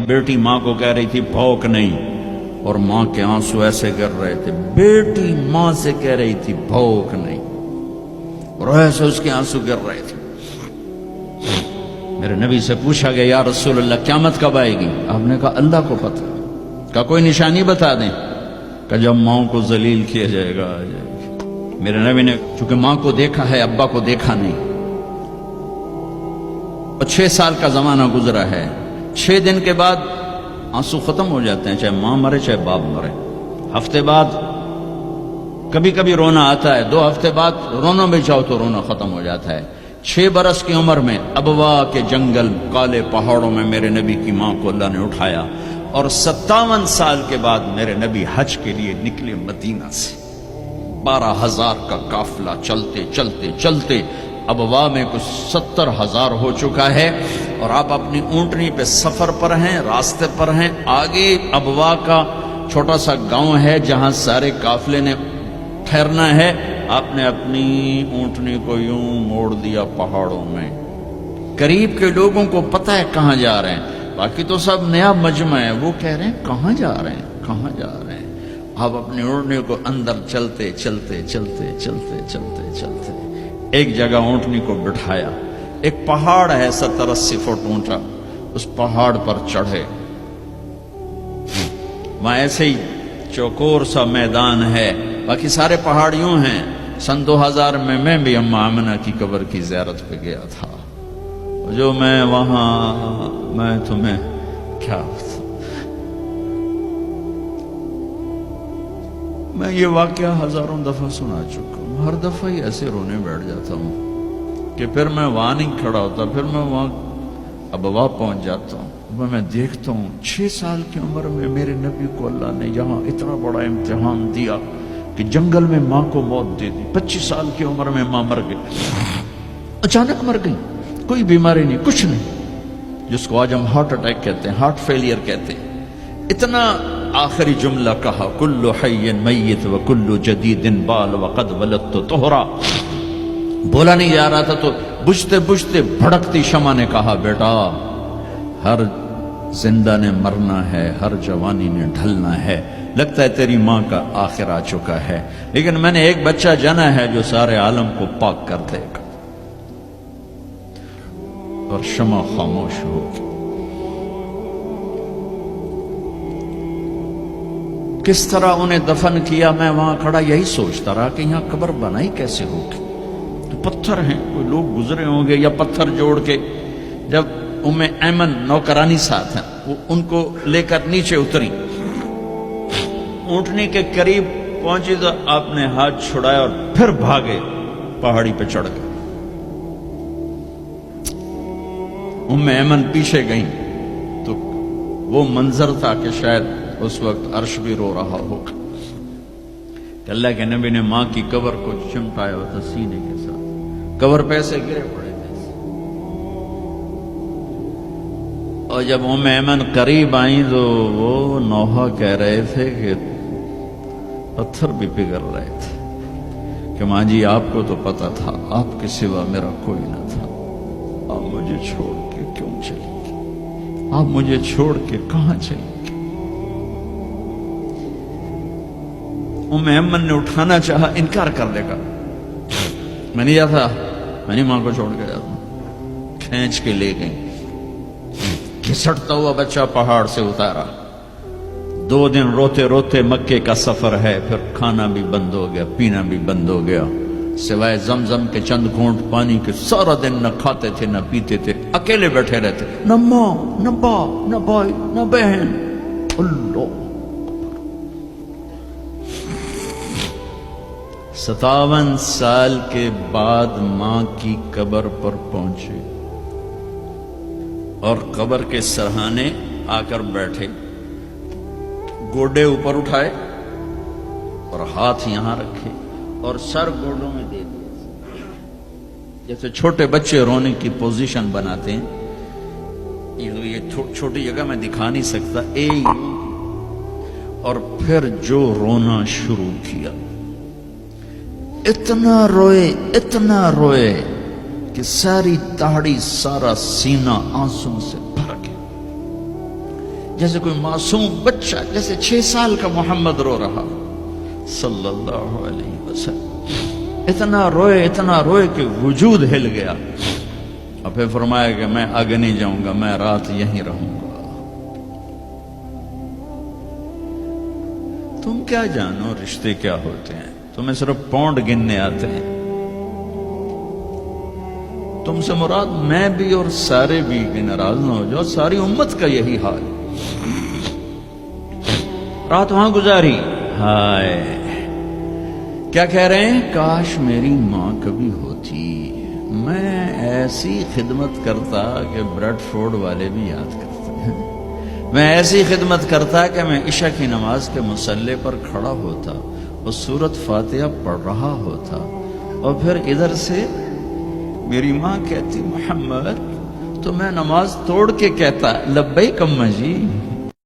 بیٹی ماں کو کہہ رہی تھی بھوک نہیں، اور ماں کے آنسو ایسے گر رہے تھے. بیٹی ماں سے کہہ رہی تھی بھوک نہیں، اور ایسے اس کے آنسو گر رہے تھے. میرے نبی سے پوچھا گیا یا رسول اللہ قیامت کب آئے گی؟ آپ نے کہا اللہ کو پتہ. کہا کوئی نشانی بتا دیں. کہ جب ماں کو ذلیل کیا جائے گا آ جائے گی. میرے نبی نے چونکہ ماں کو دیکھا ہے ابا کو دیکھا نہیں، اور 6 سال کا زمانہ گزرا ہے. 6 دن کے بعد آنسو ختم ہو جاتے ہیں، چاہے ماں مرے چاہے باپ مرے. ہفتے بعد کبھی کبھی رونا آتا ہے، 2 ہفتے بعد رونا بھی چاہو تو رونا ختم ہو جاتا ہے. 6 برس کی عمر میں ابوا کے جنگل کالے پہاڑوں میں میرے نبی کی ماں کو اللہ نے اٹھایا، اور 57 سال کے بعد میرے نبی حج کے لیے نکلے مدینہ سے. 12,000 کا قافلہ چلتے چلتے چلتے ابوا میں کچھ 70,000 ہو چکا ہے، اور آپ اپنی اونٹنی پہ سفر پر ہیں، راستے پر ہیں. آگے ابوا کا چھوٹا سا گاؤں ہے جہاں سارے قافلے نے ٹھہرنا ہے. آپ نے اپنی اونٹنی کو یوں موڑ دیا پہاڑوں میں. قریب کے لوگوں کو پتہ ہے کہاں جا رہے ہیں، باقی تو سب نیا مجمع ہے. وہ کہہ رہے ہیں کہاں جا رہے ہیں کہاں جا رہے ہیں. آپ اپنی اونٹنی کو اندر چلتے چلتے چلتے چلتے چلتے چلتے ایک جگہ اونٹنی کو بٹھایا. ایک پہاڑ ہے 70-80 فٹ اونچا، اس پہاڑ پر چڑھے. وہاں ایسے ہی چوکور سا میدان ہے، باقی سارے پہاڑ یوں ہیں. سن 2000 میں بھی اماں آمنہ کی قبر کی زیارت پہ گیا تھا. جو میں وہاں میں تمہیں کیا میں یہ واقعہ ہزاروں دفعہ سنا چکا ہوں. ہر دفعہ ہی ایسے رونے بیٹھ جاتا ہوں کہ پھر میں وہاں نہیں کھڑا ہوتا، پھر میں وہاں ابوا پہنچ جاتا ہوں. میں دیکھتا ہوں 6 سال کی عمر میں میرے نبی کو اللہ نے یہاں اتنا بڑا امتحان دیا کہ جنگل میں ماں کو موت دے دی. 25 سال کی عمر میں ماں مر گئی، اچانک مر گئی، کوئی بیماری نہیں کچھ نہیں، جس کو آج ہم ہارٹ اٹیک کہتے ہیں، ہارٹ فیلئر کہتے ہیں. اتنا آخری جملہ کہا کل حی میت و کل جدید بال وقد ولدت طہرا. بولا نہیں جا رہا تھا تو بجھتے بجھتے بھڑکتی شمع نے کہا بیٹا ہر زندہ نے مرنا ہے، ہر جوانی نے ڈھلنا ہے. لگتا ہے تیری ماں کا آخر آ چکا ہے، لیکن میں نے ایک بچہ جنا ہے جو سارے عالم کو پاک کر دے گا. اور شمع خاموش ہو گئی. کس طرح انہیں دفن کیا میں وہاں کھڑا یہی سوچتا رہا کہ یہاں قبر بنائی کیسے ہوگی. تو پتھر ہیں، کوئی لوگ گزرے ہوں گے یا پتھر جوڑ کے. جب ایمن نوکرانی ساتھ ہیں، وہ ان کو لے کر نیچے اتری، اونٹنی کے قریب پہنچی تو آپ نے ہاتھ چھڑایا اور پھر بھاگے، پہاڑی پہ چڑھ گئے. ایمن پیچھے گئیں تو وہ منظر تھا کہ شاید اس وقت عرش بھی رو رہا ہوگا کہ اللہ کے نبی نے ماں کی قبر کو چمٹایا ہوا تھا سینے کے ساتھ. قبر پہ سے گرے پڑے تھے. اور جب ایمن قریب آئیں تو وہ نوحہ کہہ رہے تھے کہ پتھر بھی پگھل رہے تھے کہ ماں جی آپ کو تو پتا تھا آپ کے سوا میرا کوئی نہ تھا، آپ مجھے چھوڑ کے کیوں چلی گئی، آپ مجھے چھوڑ کے کہاں چلی گئی. ایمن نے اٹھانا چاہا، انکار کر دے گا. میں نہیں جاتا، میں نہیں ماں کو چھوڑ کے جاتا. کھینچ کے لے گئی، گھسٹتا ہوا بچہ پہاڑ سے اتارا. 2 دن روتے روتے مکے کا سفر ہے، پھر کھانا بھی بند ہو گیا، پینا بھی بند ہو گیا، سوائے زمزم کے چند گھونٹ پانی کے سارا دن نہ کھاتے تھے نہ پیتے تھے، اکیلے بیٹھے رہتے، نہ ماں نہ باپ نہ بھائی نہ بہن. اللہ 57 سال کے بعد ماں کی قبر پر پہنچے اور قبر کے سرہانے آ کر بیٹھے. گوڈے اوپر اٹھائے اور ہاتھ یہاں رکھے اور سر گوڈوں میں دے دیے، جیسے چھوٹے بچے رونے کی پوزیشن بناتے ہیں. یہ چھوٹی جگہ میں دکھا نہیں سکتا. اور پھر جو رونا شروع کیا، اتنا روئے کہ ساری داڑھی سارا سینہ آنسوں سے بھر گیا. جیسے کوئی معصوم بچہ، جیسے 6 سال کا محمد رو رہا صلی اللہ علیہ وسلم، اتنا روئے کہ وجود ہل گیا، اور پھر فرمایا کہ میں آگے نہیں جاؤں گا، میں رات یہیں رہوں گا۔ تم کیا جانو رشتے کیا ہوتے ہیں، تمہیں صرف پاؤنڈ گننے آتے ہیں۔ تم سے مراد میں بھی اور سارے بھی، کہ ناراض نہ ہو جاؤ، ساری امت کا یہی حال۔ رات وہاں گزاری، ہائے کیا کہہ رہے ہیں، کاش میری ماں کبھی ہوتی، میں ایسی خدمت کرتا کہ بریڈ فورڈ والے بھی یاد کرتے ہیں، میں ایسی خدمت کرتا کہ میں عشاء کی نماز کے مصلی پر کھڑا ہوتا اور سورۃ فاتحہ پڑھ رہا ہوتا، اور پھر ادھر سے میری ماں کہتی محمد، تو میں نماز توڑ کے کہتا لبیک اماں جی،